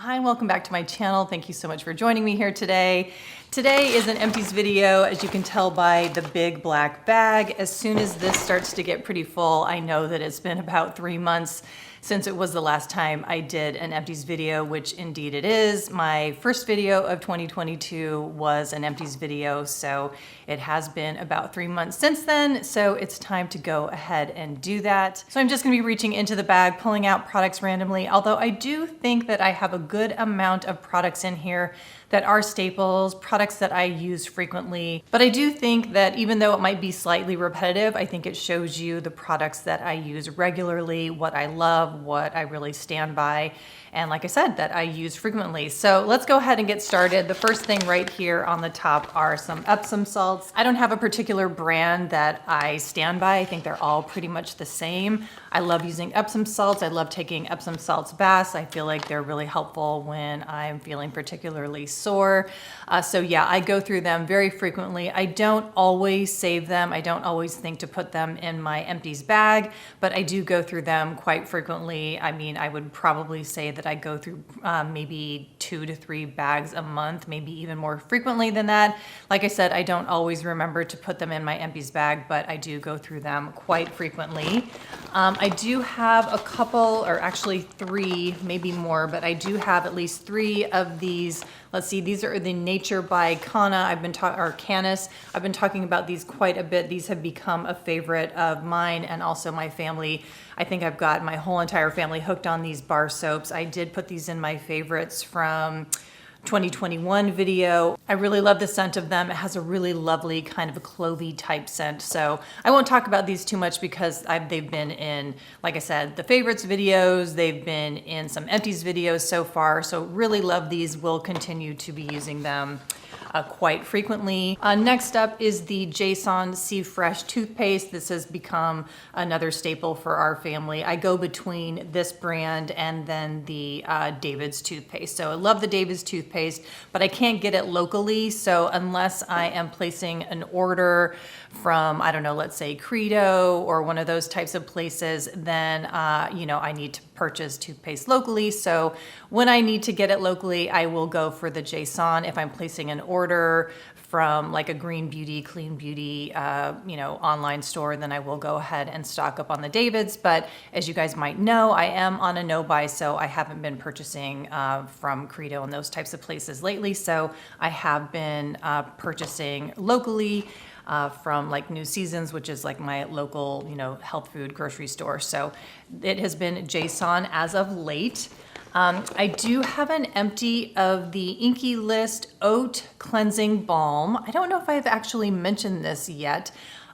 Hi, and welcome back to my channel. Thank you so much for joining me here today. Today is an empties video, as you can tell by the big black bag. As soon as this starts to get pretty full, I know that it's been about 3 months since it was the last time I did an empties video, which indeed it is. My first video of 2022 was an empties video, so it has been about 3 months since then, so it's time to go ahead and do that. So I'm just gonna be reaching into the bag, pulling out products randomly, although I do think that I have a good amount of products in here that are staples, products that I use frequently. But I do think that even though it might be slightly repetitive, I think it shows you the products that I use regularly, what I love, what I really stand by, and like I said, that I use frequently. So let's go ahead and get started. The first thing right here on the top are some Epsom salts. I don't have a particular brand that I stand by. I think they're all pretty much the same. I love using Epsom salts. I love taking Epsom salts baths. I feel like they're really helpful when I'm feeling particularly sore. So yeah, I go through them very frequently. I don't always save them. I don't always think to put them in my empties bag, but I do go through them quite frequently. I mean, I would probably say that I go through maybe 2 to 3 bags a month, maybe even more frequently than that. Like I said, I don't always remember to put them in my empties bag, but I do go through them quite frequently. I do have a couple, or actually 3, maybe more, but I do have at least 3 of these. Let's see, these are the Nature by Kana. Or Canis. I've been talking about these quite a bit. These have become a favorite of mine and also my family. I think I've got my whole entire family hooked on these bar soaps. I did put these in my favorites from 2021 video. I really love the scent of them. It has a really lovely kind of a clovey type scent. So I won't talk about these too much because they've been in, like I said, the favorites videos. They've been in some empties videos so far. So really love these. We'll continue to be using them quite frequently. Next up is the Biossance SeaFresh toothpaste. This has become another staple for our family. I go between this brand and then the David's toothpaste. So I love the David's toothpaste, but I can't get it locally. So unless I am placing an order from, I don't know, let's say Credo or one of those types of places, then I need to purchase toothpaste locally. So when I need to get it locally, I will go for the Biossance. If I'm placing an order from like a Green Beauty, Clean Beauty, online store, then I will go ahead and stock up on the David's. But as you guys might know, I am on a no buy, so I haven't been purchasing from Credo and those types of places lately. So I have been purchasing locally from like New Seasons, which is like my local, health food grocery store. So it has been Biossance as of late. I do have an empty of the Inky List Oat Cleansing Balm. I don't know if I've actually mentioned this yet.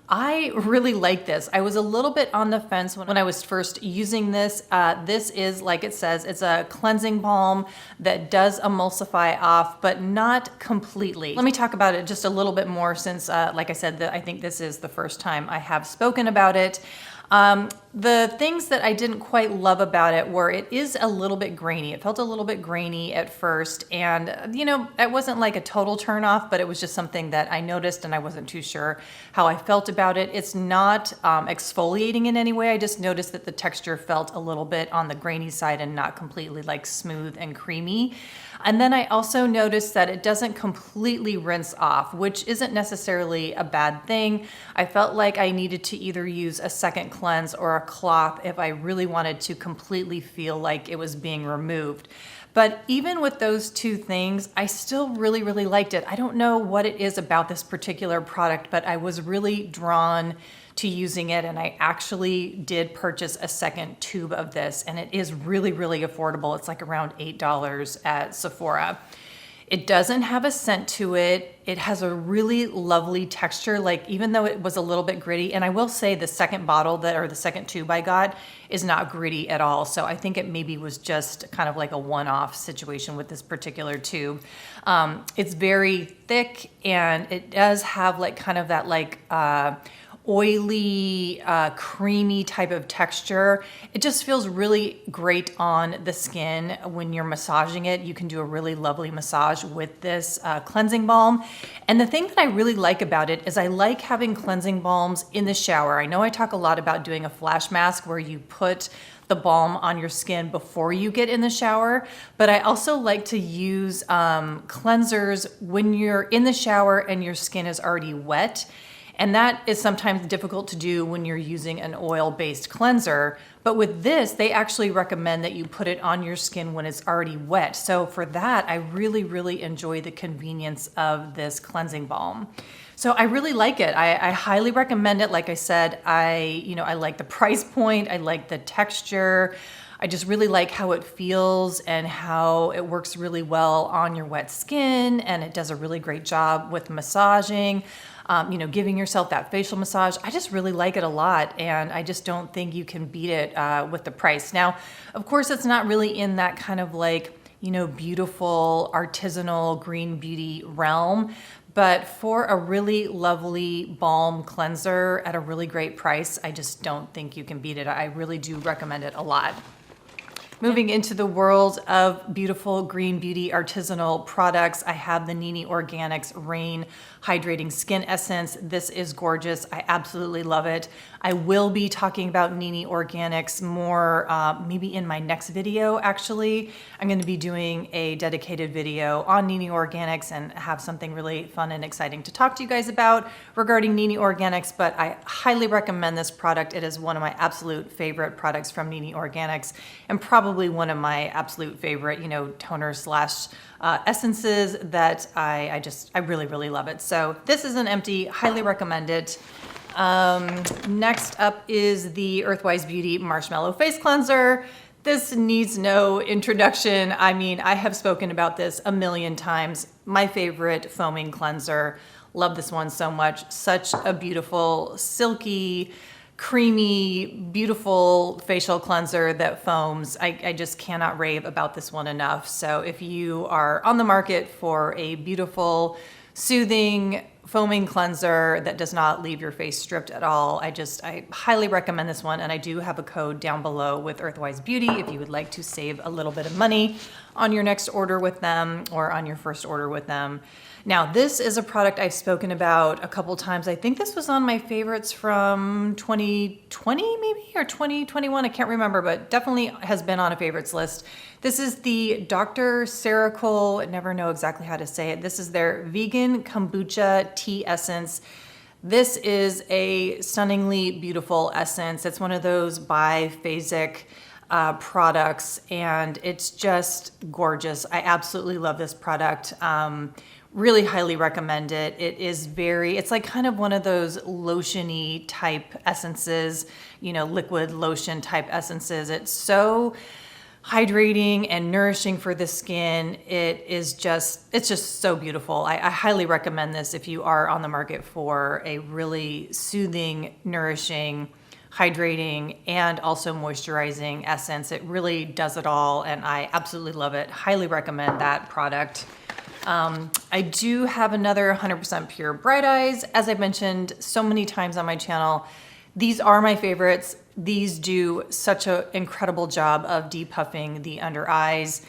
I really like this. I was a little bit on the fence when I was first using this. This is, like it says, it's a cleansing balm that does emulsify off, but not completely. Let me talk about it just a little bit more since, like I said, I think this is the first time I have spoken about it. The things that I didn't quite love about it were it is a little bit grainy. It felt a little bit grainy at first, and it wasn't like a total turn off, but it was just something that I noticed and I wasn't too sure how I felt about it. It's not exfoliating in any way. I just noticed that the texture felt a little bit on the grainy side and not completely like smooth and creamy. And then I also noticed that it doesn't completely rinse off, which isn't necessarily a bad thing. I felt like I needed to either use a second cleanse or a cloth if I really wanted to completely feel like it was being removed. But even with those 2 things, I still really, really liked it. I don't know what it is about this particular product, but I was really drawn to using it, and I actually did purchase a second tube of this, and it is really, really affordable. It's like around $8 at Sephora. It doesn't have a scent to it. It has a really lovely texture, like even though it was a little bit gritty, and I will say the second bottle or the second tube I got is not gritty at all. So I think it maybe was just kind of like a one-off situation with this particular tube. It's very thick, and it does have like kind of that like oily, creamy type of texture. It just feels really great on the skin when you're massaging it. You can do a really lovely massage with this cleansing balm. And the thing that I really like about it is I like having cleansing balms in the shower. I know I talk a lot about doing a flash mask where you put the balm on your skin before you get in the shower, but I also like to use cleansers when you're in the shower and your skin is already wet. And that is sometimes difficult to do when you're using an oil-based cleanser. But with this, they actually recommend that you put it on your skin when it's already wet. So for that, I really, really enjoy the convenience of this cleansing balm. So I really like it. I highly recommend it. Like I said, I like the price point. I like the texture. I just really like how it feels and how it works really well on your wet skin. And it does a really great job with massaging. Giving yourself that facial massage. I just really like it a lot, and I just don't think you can beat it with the price. Now, of course, it's not really in that kind of like, beautiful artisanal green beauty realm, but for a really lovely balm cleanser at a really great price, I just don't think you can beat it. I really do recommend it a lot. Moving into the world of beautiful green beauty artisanal products, I have the Nini Organics Rain Hydrating Skin Essence. This is gorgeous. I absolutely love it. I will be talking about Nini Organics more maybe in my next video, actually. I'm going to be doing a dedicated video on Nini Organics and have something really fun and exciting to talk to you guys about regarding Nini Organics, but I highly recommend this product. It is one of my absolute favorite products from Nini Organics, and probably one of my absolute favorite, toner slash essences that I really, really love it. So this is an empty, highly recommend it. Next up is the Earthwise Beauty Marshmallow Face Cleanser. This needs no introduction. I mean, I have spoken about this a million times. My favorite foaming cleanser. Love this one so much. Such a beautiful, silky, creamy, beautiful facial cleanser that foams. I just cannot rave about this one enough. So if you are on the market for a beautiful, soothing, foaming cleanser that does not leave your face stripped at all, I highly recommend this one. And I do have a code down below with Earthwise Beauty if you would like to save a little bit of money on your next order with them or on your first order with them. Now, this is a product I've spoken about a couple times. I think this was on my favorites from 2020 maybe, or 2021. I can't remember, but definitely has been on a favorites list. This is the Dr. Cerecol, I never know exactly how to say it. This is their vegan kombucha tea essence. This is a stunningly beautiful essence. It's one of those biphasic products, and it's just gorgeous. I absolutely love this product. Really highly recommend it. It's like kind of one of those lotion-y type essences, liquid lotion type essences. It's so hydrating and nourishing for the skin. It's just so beautiful. I highly recommend this if you are on the market for a really soothing, nourishing, hydrating, and also moisturizing essence. It really does it all, and I absolutely love it. Highly recommend that product. I do have another 100% Pure Bright Eyes. As I've mentioned so many times on my channel, these are my favorites. These do such an incredible job of depuffing the under eyes.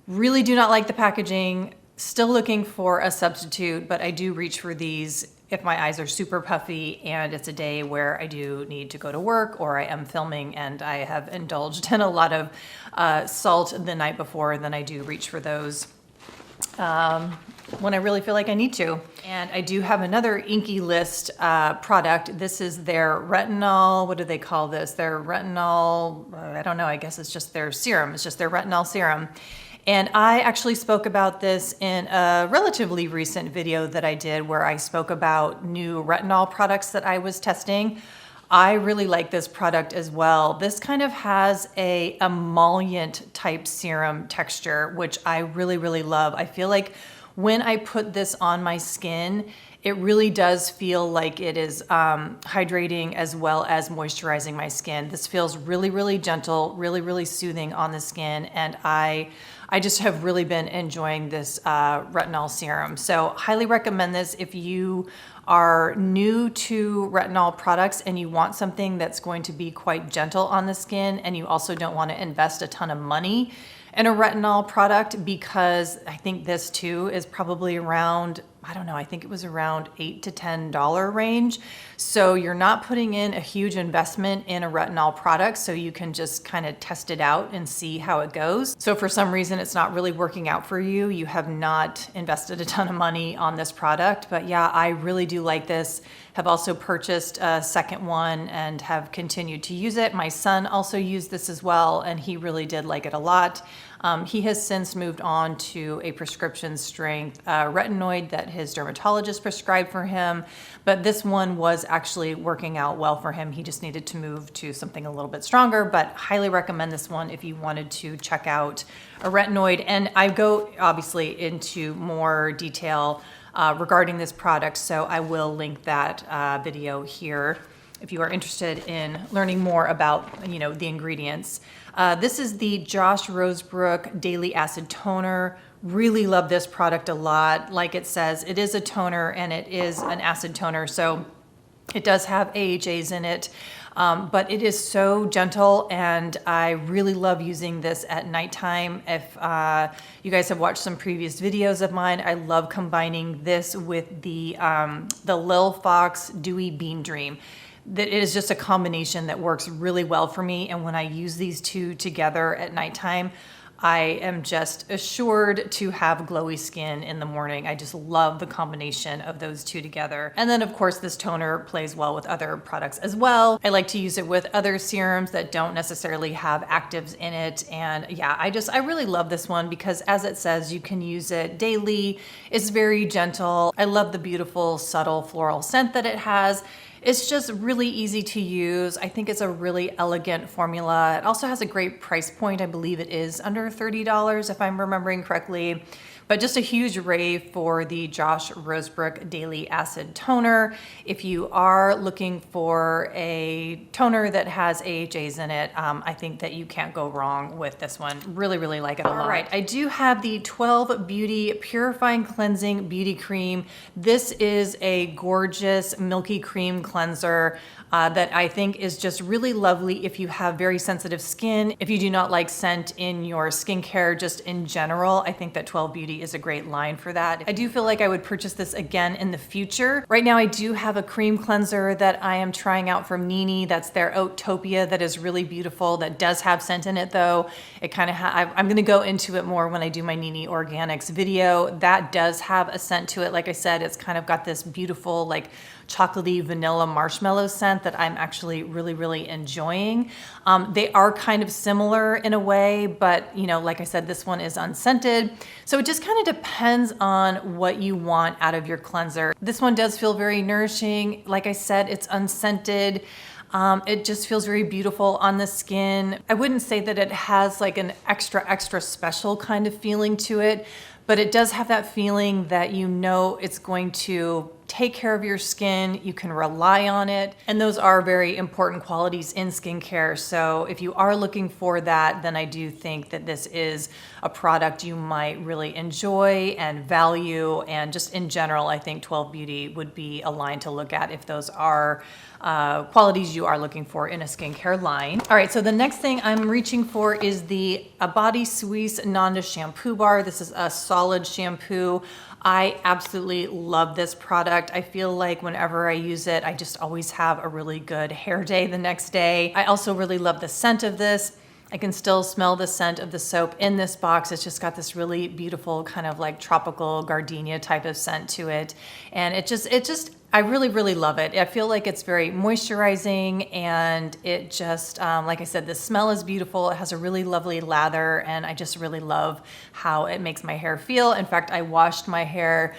Really do not like the packaging. Still looking for a substitute, but I do reach for these if my eyes are super puffy and it's a day where I do need to go to work or I am filming and I have indulged in a lot of salt the night before, then I do reach for those when I really feel like I need to. And I do have another Inky List product. This is their retinol, what do they call this? Their retinol, I don't know, I guess it's just their serum. It's just their retinol serum. And I actually spoke about this in a relatively recent video that I did where I spoke about new retinol products that I was testing. I really like this product as well. This kind of has a emollient type serum texture, which I really, really love. I feel like when I put this on my skin, it really does feel like it is hydrating as well as moisturizing my skin. This feels really, really gentle, really, really soothing on the skin. And I just have really been enjoying this retinol serum. So highly recommend this if you are new to retinol products and you want something that's going to be quite gentle on the skin, and you also don't want to invest a ton of money in a retinol product, because I think this too is probably around, I don't know, I think it was around $8 to $10 range. So you're not putting in a huge investment in a retinol product, so you can just kind of test it out and see how it goes. So for some reason it's not really working out for you, you have not invested a ton of money on this product. But yeah, I really do like this. Have also purchased a second one and have continued to use it. My son also used this as well, and he really did like it a lot. He has since moved on to a prescription strength retinoid that his dermatologist prescribed for him, but this one was actually working out well for him. He just needed to move to something a little bit stronger, but highly recommend this one if you wanted to check out a retinoid. And I go obviously into more detail regarding this product, so I will link that video here if you are interested in learning more about, the ingredients. This is the Josh Rosebrook Daily Acid Toner. Really love this product a lot. Like it says, it is a toner and it is an acid toner, so it does have AHAs in it, but it is so gentle, and I really love using this at nighttime. If you guys have watched some previous videos of mine, I love combining this with the Lil Fox Dewy Bean Dream. That it is just a combination that works really well for me, and when I use these two together at nighttime, I am just assured to have glowy skin in the morning. I just love the combination of those two together. And then of course this toner plays well with other products as well. I like to use it with other serums that don't necessarily have actives in it. And yeah, I really love this one because, as it says, you can use it daily. It's very gentle. I love the beautiful subtle floral scent that it has. It's just really easy to use. I think it's a really elegant formula. It also has a great price point. I believe it is under $30 if I'm remembering correctly. But just a huge rave for the Josh Rosebrook Daily Acid Toner. If you are looking for a toner that has AHAs in it, I think that you can't go wrong with this one. Really, really like it a lot. All right, I do have the 12 Beauty Purifying Cleansing Beauty Cream. This is a gorgeous milky cream cleanser that I think is just really lovely if you have very sensitive skin. If you do not like scent in your skincare just in general, I think that 12 Beauty is a great line for that. I do feel like I would purchase this again in the future. Right now I do have a cream cleanser that I am trying out from Nini. That's their Oatopia, that is really beautiful. That does have scent in it though. It kind of I'm gonna go into it more when I do my Nini Organics video. That does have a scent to it. Like I said, it's kind of got this beautiful like chocolatey vanilla marshmallow scent that I'm actually really, really enjoying. They are kind of similar in a way, but like I said, this one is unscented. So it just kind of depends on what you want out of your cleanser. This one does feel very nourishing. Like I said, it's unscented. It just feels very beautiful on the skin. I wouldn't say that it has like an extra special kind of feeling to it, but it does have that feeling that it's going to take care of your skin, you can rely on it, and those are very important qualities in skincare. So if you are looking for that, then I do think that this is a product you might really enjoy and value, and just in general, I think 12 Beauty would be a line to look at if those are qualities you are looking for in a skincare line. All right, so the next thing I'm reaching for is the Body Suisse Nanda Shampoo Bar. This is a solid shampoo. I absolutely love this product. I feel like whenever I use it, I just always have a really good hair day the next day. I also really love the scent of this. I can still smell the scent of the soap in this box. It's just got this really beautiful kind of like tropical gardenia type of scent to it. And I really, really love it. I feel like it's very moisturizing, and it just, like I said, the smell is beautiful. It has a really lovely lather, and I just really love how it makes my hair feel. In fact, I washed my hair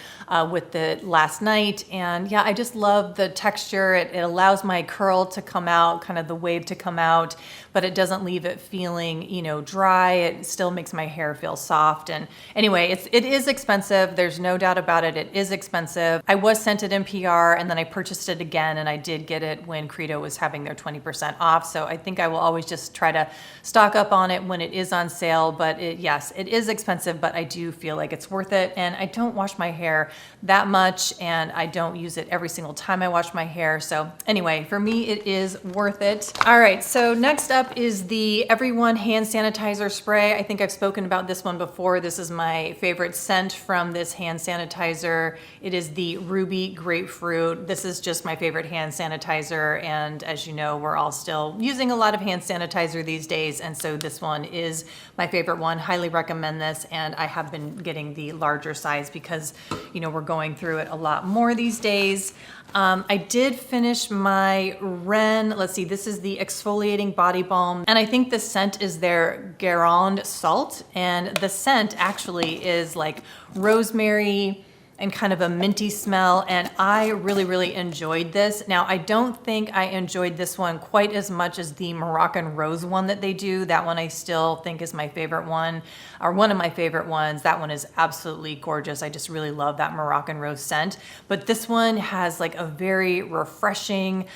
with it last night, and yeah, I just love the texture. It allows my curl to come out, kind of the wave to come out, but it doesn't leave it feeling, dry. It still makes my hair feel soft. And anyway, it is expensive. There's no doubt about it. It is expensive. I was sent it in PR. jar, and then I purchased it again, and I did get it when Credo was having their 20% off. So I think I will always just try to stock up on it when it is on sale. But yes, it is expensive, but I do feel like it's worth it. And I don't wash my hair that much, and I don't use it every single time I wash my hair. So anyway, for me, it is worth it. All right, so next up is the Everyone hand sanitizer spray. I think I've spoken about this one before. This is my favorite scent from this hand sanitizer. It is the Ruby Grapefruit. This is just my favorite hand sanitizer, and as you know, we're all still using a lot of hand sanitizer these days, and so this one is my favorite one. Highly recommend this, and I have been getting the larger size because, you know, we're going through it a lot more these days. I did finish my Ren, let's see, this is the exfoliating body balm, and I think the scent is their Guerande Salt, and the scent actually is like rosemary and kind of a minty smell, and I really enjoyed this. Now, I don't think I enjoyed this one quite as much as the Moroccan Rose one that they do. That one I still think is my favorite one, or one of my favorite ones. That one is absolutely gorgeous. I just really love that Moroccan Rose scent. But this one has like a very refreshing,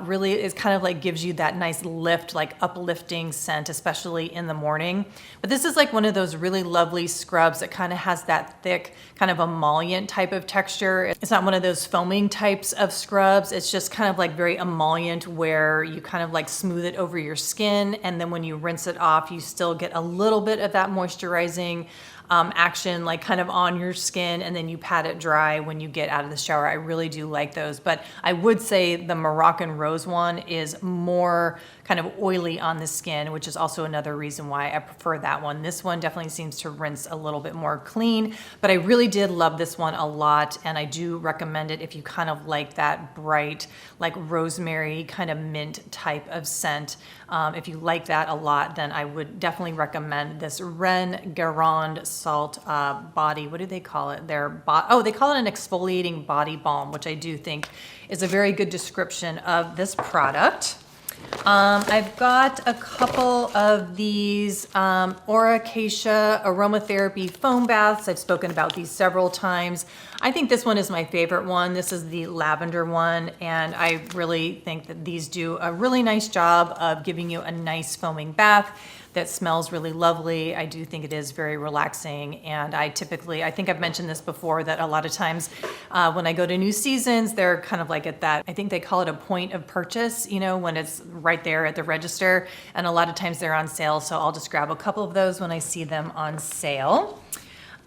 really is kind of like gives you that nice lift, like uplifting scent, especially in the morning. But this is like one of those really lovely scrubs that kind of has that thick, kind of emollient type of texture. It's not one of those foaming types of scrubs. It's just kind of like very emollient where you kind of like smooth it over your skin, and then when you rinse it off, you still get a little bit of that moisturizing action like kind of on your skin, and then you pat it dry when you get out of the shower. I really do like those, but I would say the Moroccan Rose one is more kind of oily on the skin, which is also another reason why I prefer that one. This one definitely seems to rinse a little bit more clean, but I really did love this one a lot, and I do recommend it if you kind of like that bright, like rosemary kind of mint type of scent. If you like that a lot, then I would definitely recommend this Ren Guerande Salt body. What do they call it? They call it an exfoliating body balm, which I do think is a very good description of this product. I've got a couple of these Auracacia aromatherapy foam baths. I've spoken about these several times. I think this one is my favorite one. This is the lavender one, and I really think that these do a really nice job of giving you a nice foaming bath that smells really lovely. I do think it is very relaxing, and I think I've mentioned this before, that a lot of times when I go to new seasons, they're kind of like at that, I think they call it a point of purchase, you know, when it's right there at the register, and a lot of times they're on sale, so I'll just grab a couple of those when I see them on sale.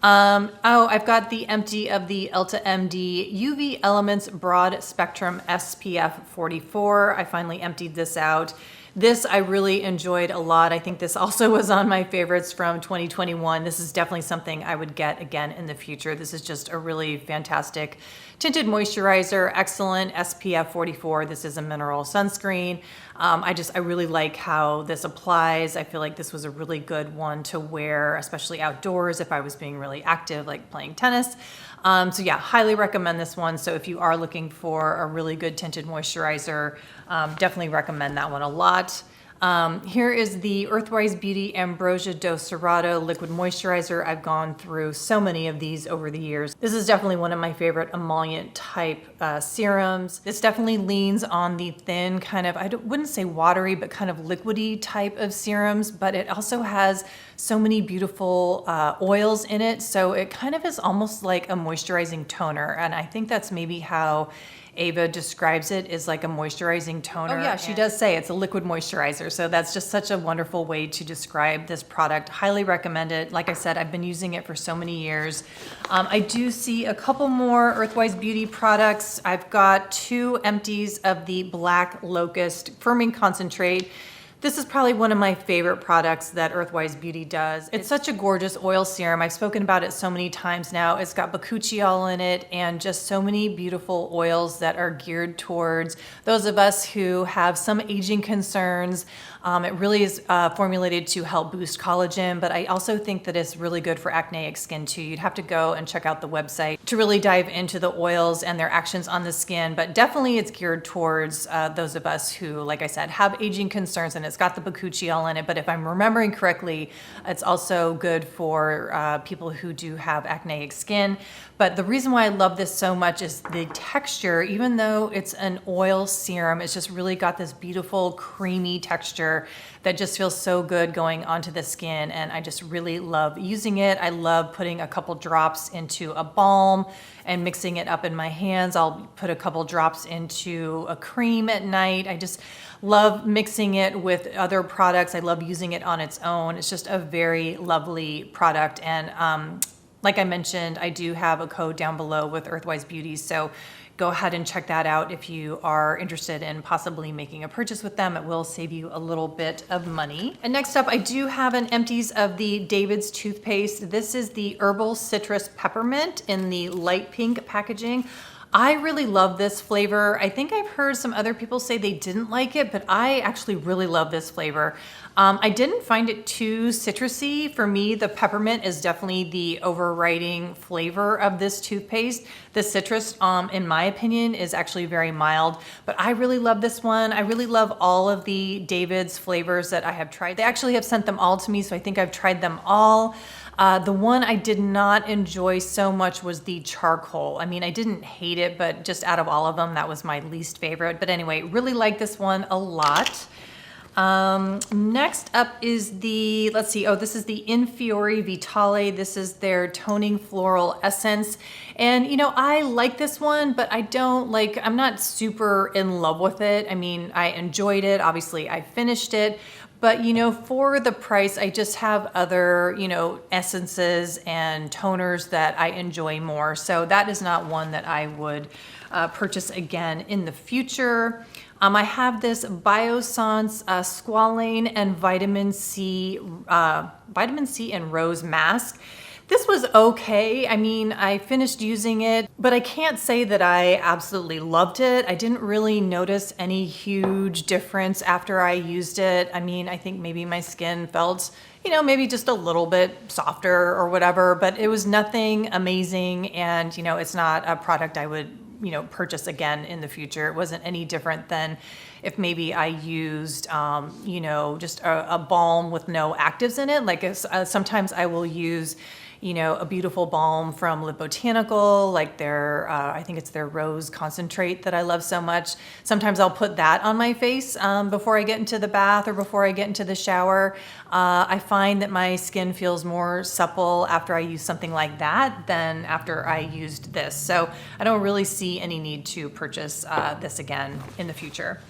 I've got the empty of the Elta MD UV Elements Broad Spectrum SPF 44. I finally emptied this out. This I really enjoyed a lot. I think this also was on my favorites from 2021. This is definitely something I would get again in the future. This is just a really fantastic tinted moisturizer, excellent SPF 44. This is a mineral sunscreen. I really like how this applies. I feel like this was a really good one to wear, especially outdoors if I was being really active, like playing tennis. So yeah, highly recommend this one. So if you are looking for a really good tinted moisturizer, definitely recommend that one a lot. Here is the Earthwise Beauty Ambrosia Docerado Liquid Moisturizer. I've gone through so many of these over the years. This is definitely one of my favorite emollient type serums. This definitely leans on the thin kind of, wouldn't say watery, but kind of liquidy type of serums, but it also has so many beautiful oils in it. So it kind of is almost like a moisturizing toner. And I think that's maybe how Ava describes it, is like a moisturizing toner. Oh yeah, she does say it's a liquid moisturizer. So that's just such a wonderful way to describe this product. Highly recommend it. Like I said, I've been using it for so many years. I do see a couple more Earthwise Beauty products. I've got 2 empties of the Black Locust Firming Concentrate. This is probably one of my favorite products that Earthwise Beauty does. It's such a gorgeous oil serum. I've spoken about it so many times now. It's got bakuchiol in it and just so many beautiful oils that are geared towards those of us who have some aging concerns. It really is formulated to help boost collagen, but I also think that it's really good for acneic skin too. You'd have to go and check out the website to really dive into the oils and their actions on the skin, but definitely it's geared towards those of us who, like I said, have aging concerns, and it's it's got the bakuchiol in it, but if I'm remembering correctly, it's also good for people who do have acneic skin. But the reason why I love this so much is the texture. Even though it's an oil serum, it's just really got this beautiful creamy texture that just feels so good going onto the skin, and I just really love using it. I love putting a couple drops into a balm and mixing it up in my hands. I'll put a couple drops into a cream at night. I just love mixing it with other products. I love using it on its own. It's just a very lovely product, and like I mentioned, I do have a code down below with Earthwise Beauty, so go ahead and check that out if you are interested in possibly making a purchase with them. It will save you a little bit of money. And next up, I do have an empties of the David's toothpaste. This is the Herbal Citrus Peppermint in the light pink packaging. I really love this flavor. I think I've heard some other people say they didn't like it, but I actually really love this flavor. I didn't find it too citrusy. For me, the peppermint is definitely the overriding flavor of this toothpaste. The citrus, in my opinion, is actually very mild, but I really love this one. I really love all of the David's flavors that I have tried. They actually have sent them all to me, so I think I've tried them all. The one I did not enjoy so much was the charcoal. I mean, I didn't hate it, but just out of all of them, that was my least favorite. But anyway, really like this one a lot. Next up is the, let's see, oh, this is the Fiore Vitale. This is their toning floral essence. And you know, I like this one, but I'm not super in love with it. I mean, I enjoyed it. Obviously, I finished it. But you know, for the price, I just have other, you know, essences and toners that I enjoy more. So that is not one that I would purchase again in the future. I have this Biossance Squalane and vitamin C and rose mask. This was okay. I mean, I finished using it, but I can't say that I absolutely loved it. I didn't really notice any huge difference after I used it. I mean, I think maybe my skin felt, you know, maybe just a little bit softer or whatever, but it was nothing amazing. And, you know, it's not a product I would, you know, purchase again in the future. It wasn't any different than if maybe I used, you know, just a balm with no actives in it. Like sometimes I will use, you know, a beautiful balm from Lip Botanical, like their, I think it's their rose concentrate that I love so much. Sometimes I'll put that on my face before I get into the bath or before I get into the shower. I find that my skin feels more supple after I use something like that than after I used this. So I don't really see any need to purchase this again in the future.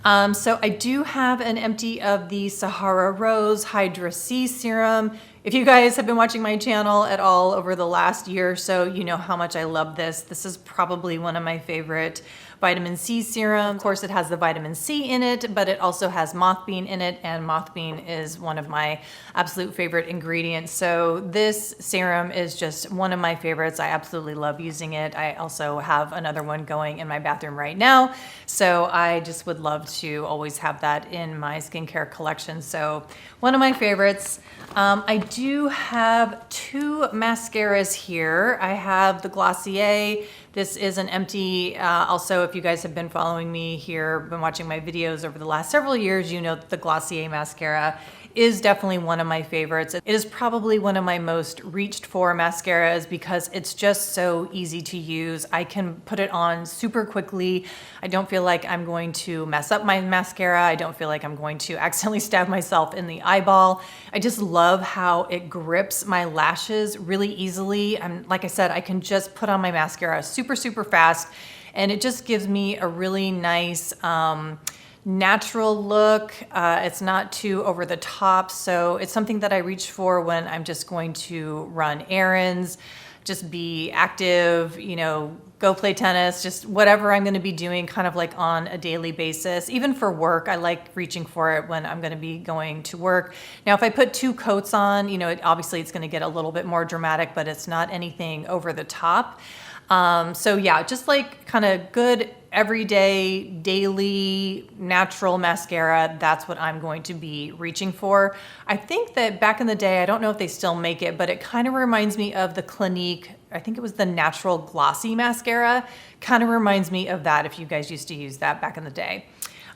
So I do have an empty of the Sahara Rose Hydra C Serum. If you guys have been watching my channel at all over the last year or so, you know how much I love this. This is probably one of my favorite vitamin C serums. Of course, it has the vitamin C in it, but it also has mothbean in it, and mothbean is one of my absolute favorite ingredients. So this serum is just one of my favorites. I absolutely love using it. I also have another one going in my bathroom right now, so I just would love to always have that in my skincare collection. So one of my favorites. I do have two mascaras here. I have the Glossier. This is an empty. Also, if you guys have been following me here, been watching my videos over the last several years, you know that the Glossier mascara is definitely one of my favorites. It is probably one of my most reached for mascaras because it's just so easy to use. I can put it on super quickly. I don't feel like I'm going to mess up my mascara. I don't feel like I'm going to accidentally stab myself in the eyeball. I just love how it grips my lashes really easily. Like I said, I can just put on my mascara super, super fast, and it just gives me a really nice, natural look. It's not too over the top, so it's something that I reach for when I'm just going to run errands, just be active, you know, go play tennis, just whatever I'm going to be doing kind of like on a daily basis. Even for work, I like reaching for it when I'm going to be going to work. Now, if I put two coats on, you know, obviously it's going to get a little bit more dramatic, but it's not anything over the top. So yeah, just like kind of good everyday, daily, natural mascara, that's what I'm going to be reaching for. I think that back in the day, I don't know if they still make it, but it kind of reminds me of the Clinique, I think it was the Natural Glossy Mascara. Kind of reminds me of that if you guys used to use that back in the day.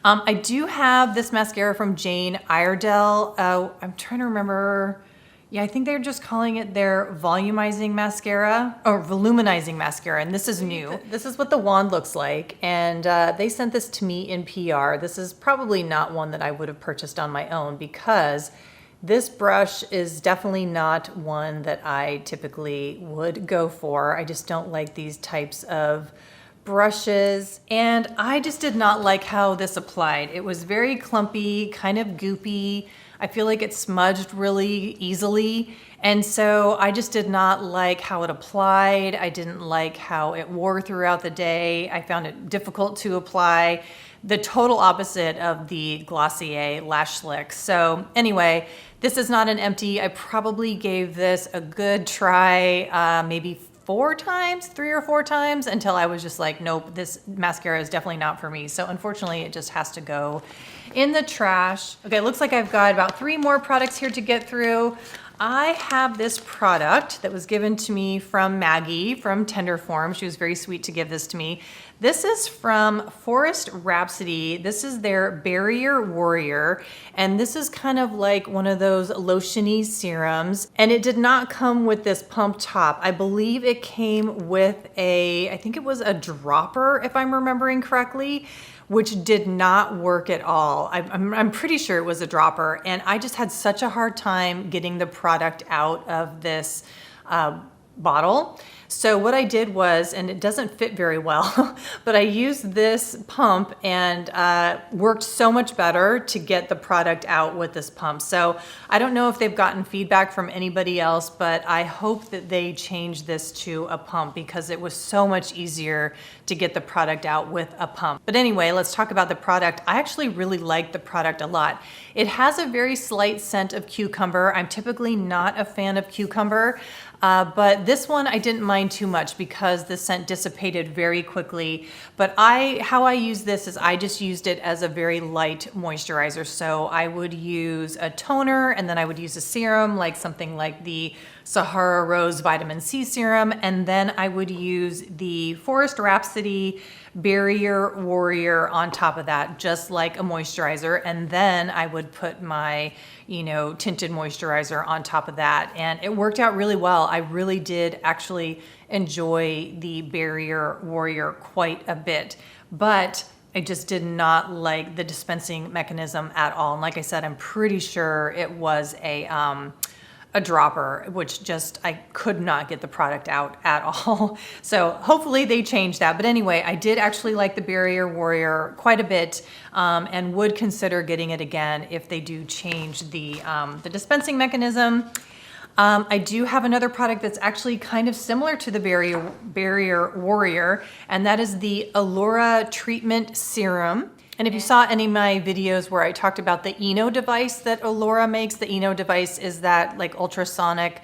I do have this mascara from Jane Iredale. I'm trying to remember. Yeah, I think they're just calling it their volumizing mascara or voluminizing mascara, and this is new. This is what the wand looks like, and they sent this to me in PR. This is probably not one that I would have purchased on my own because this brush is definitely not one that I typically would go for. I just don't like these types of brushes, and I just did not like how this applied. It was very clumpy, kind of goopy. I feel like it smudged really easily, and so I just did not like how it applied. I didn't like how it wore throughout the day. I found it difficult to apply. The total opposite of the Glossier Lash Slick. So anyway, this is not an empty. I probably gave this a good try, maybe 3 or 4 times until I was just like, nope, this mascara is definitely not for me. So unfortunately, it just has to go in the trash. Okay, it looks like I've got about 3 more products here to get through. I have this product that was given to me from Maggie from Tenderform. She was very sweet to give this to me. This is from Forest Rhapsody. This is their Barrier Warrior, and this is kind of like one of those lotiony serums, and it did not come with this pump top. I believe it came with I think it was a dropper, if I'm remembering correctly, which did not work at all. I'm pretty sure it was a dropper, and I just had such a hard time getting the product out of this bottle. So what I did was, and it doesn't fit very well, but I used this pump and worked so much better to get the product out with this pump. So I don't know if they've gotten feedback from anybody else, but I hope that they change this to a pump because it was so much easier to get the product out with a pump. But anyway, let's talk about the product. I actually really like the product a lot. It has a very slight scent of cucumber. I'm typically not a fan of cucumber. But this one I didn't mind too much because the scent dissipated very quickly. But how I use this is I just used it as a very light moisturizer. So I would use a toner and then I would use a serum, like something like the Sahara Rose Vitamin C Serum. And then I would use the Forest Rhapsody Barrier Warrior on top of that, just like a moisturizer. And then I would put my, tinted moisturizer on top of that. And it worked out really well. I really did actually enjoy the Barrier Warrior quite a bit, but I just did not like the dispensing mechanism at all. And like I said, I'm pretty sure it was a dropper, which just, I could not get the product out at all. So hopefully they change that. But anyway, I did actually like the Barrier Warrior quite a bit and would consider getting it again if they do change the dispensing mechanism. I do have another product that's actually kind of similar to the Barrier Warrior, and that is the Allura Treatment Serum. And if you saw any of my videos where I talked about the Eno device that Allura makes, the Eno device is that like ultrasonic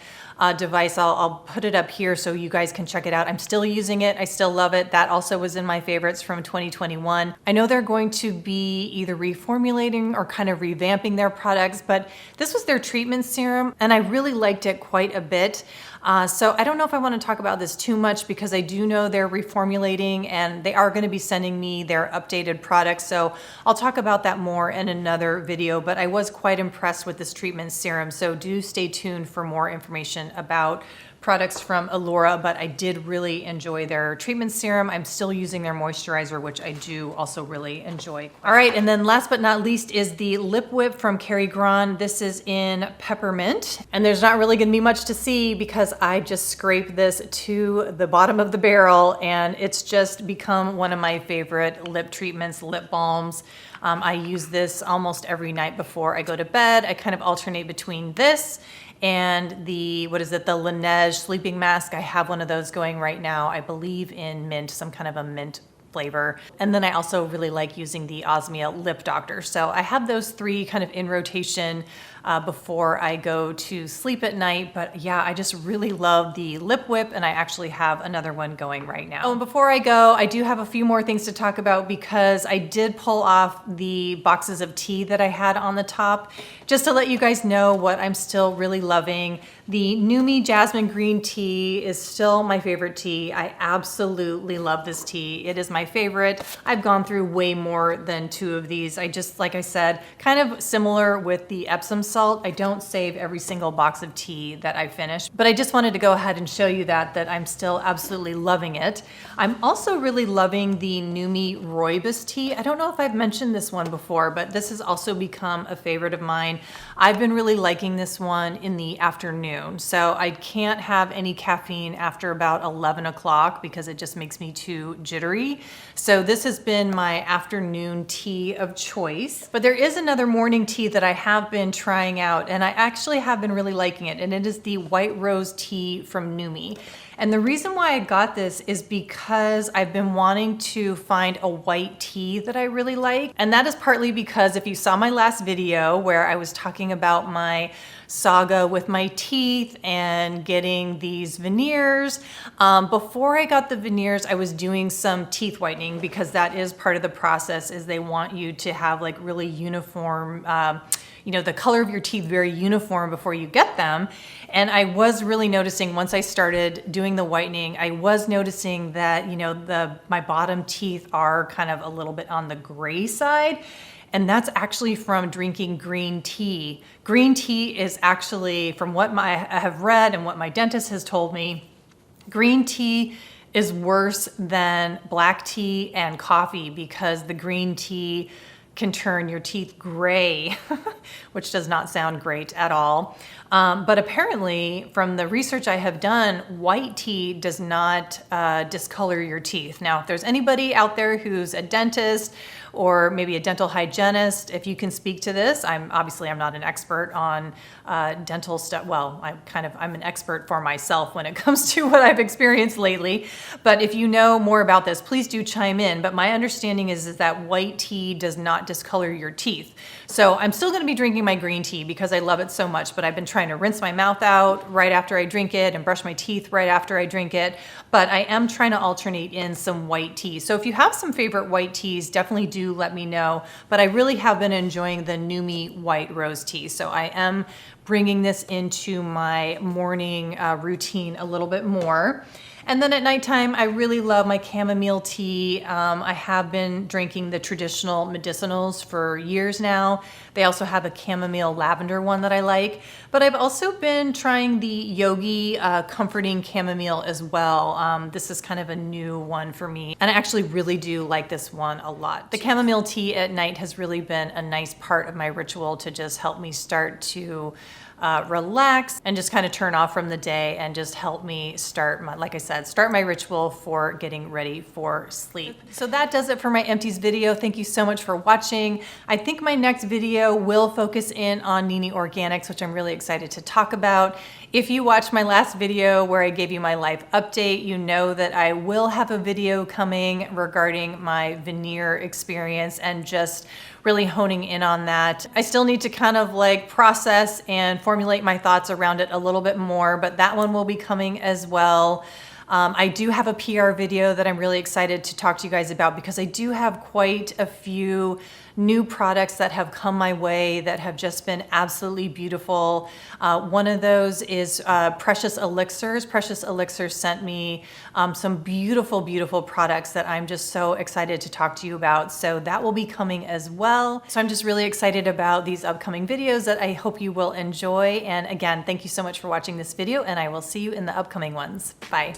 device. I'll put it up here so you guys can check it out. I'm still using it. I still love it. That also was in my favorites from 2021. I know they're going to be either reformulating or kind of revamping their products, but this was their treatment serum and I really liked it quite a bit. So I don't know if I want to talk about this too much because I do know they're reformulating and they are going to be sending me their updated products. So I'll talk about that more in another video, but I was quite impressed with this treatment serum. So do stay tuned for more information about products from Allura, but I did really enjoy their treatment serum. I'm still using their moisturizer, which I do also really enjoy. All right, and then last but not least is the Lip Whip from Kerry Gron. This is in peppermint, and there's not really gonna be much to see because I just scraped this to the bottom of the barrel, and it's just become one of my favorite lip treatments, lip balms. I use this almost every night before I go to bed. I kind of alternate between this and the, what is it, the Laneige sleeping mask. I have one of those going right now, I believe in mint, some kind of a mint flavor. And then I also really like using the Osmia Lip Doctor. So I have those three kind of in rotation before I go to sleep at night. But yeah, I just really love the lip whip, and I actually have another one going right now. Oh, and before I go, I do have a few more things to talk about because I did pull off the boxes of tea that I had on the top, just to let you guys know what I'm still really loving. The Numi Jasmine Green Tea is still my favorite tea. I absolutely love this tea. It is my favorite. I've gone through way more than 2 of these. I just, like I said, kind of similar with the Epsom salt. I don't save every single box of tea that I finish, but I just wanted to go ahead and show you that I'm still absolutely loving it. I'm also really loving the Numi Rooibos tea. I don't know if I've mentioned this one before, but this has also become a favorite of mine. I've been really liking this one in the afternoon. So I can't have any caffeine after about 11 o'clock because it just makes me too jittery. So this has been my afternoon tea of choice. But there is another morning tea that I have been trying out, and I actually have been really liking it, and it is the White Rose tea from Numi. And the reason why I got this is because I've been wanting to find a white tea that I really like. And that is partly because if you saw my last video where I was talking about my saga with my teeth and getting these veneers, before I got the veneers, I was doing some teeth whitening because that is part of the process, is they want you to have like really uniform, you know, the color of your teeth very uniform before you get them. And I was really noticing once I started doing the whitening, I was noticing that, you know, my bottom teeth are kind of a little bit on the gray side. And that's actually from drinking green tea. Green tea is actually, from what I have read and what my dentist has told me, green tea is worse than black tea and coffee because the green tea can turn your teeth gray, which does not sound great at all. But apparently, from the research I have done, white tea does not discolor your teeth. Now, if there's anybody out there who's a dentist or maybe a dental hygienist, if you can speak to this, I'm not an expert on dental stuff. Well, I'm an expert for myself when it comes to what I've experienced lately. But if you know more about this, please do chime in. But my understanding is that white tea does not discolor your teeth. So I'm still gonna be drinking my green tea because I love it so much, but I've been trying to rinse my mouth out right after I drink it and brush my teeth right after I drink it. But I am trying to alternate in some white tea. So if you have some favorite white teas, definitely do let me know. But I really have been enjoying the Numi White Rose tea. So I am bringing this into my morning routine a little bit more. And then at nighttime, I really love my chamomile tea. I have been drinking the traditional medicinals for years now. They also have a chamomile lavender one that I like. But I've also been trying the Yogi Comforting Chamomile as well. This is kind of a new one for me. And I actually really do like this one a lot. The chamomile tea at night has really been a nice part of my ritual to just help me start to relax and just kind of turn off from the day and just help me start my ritual for getting ready for sleep. So that does it for my empties video. Thank you so much for watching. I think my next video will focus in on Nini Organics, which I'm really excited to talk about. If you watched my last video where I gave you my life update, you know that I will have a video coming regarding my veneer experience and just really honing in on that. I still need to kind of like process and formulate my thoughts around it a little bit more, but that one will be coming as well. I do have a PR video that I'm really excited to talk to you guys about because I do have quite a few new products that have come my way that have just been absolutely beautiful. One of those is Precious Elixirs. Precious Elixirs sent me some beautiful, beautiful products that I'm just so excited to talk to you about. So that will be coming as well. So I'm just really excited about these upcoming videos that I hope you will enjoy. And again, thank you so much for watching this video, and I will see you in the upcoming ones. Bye.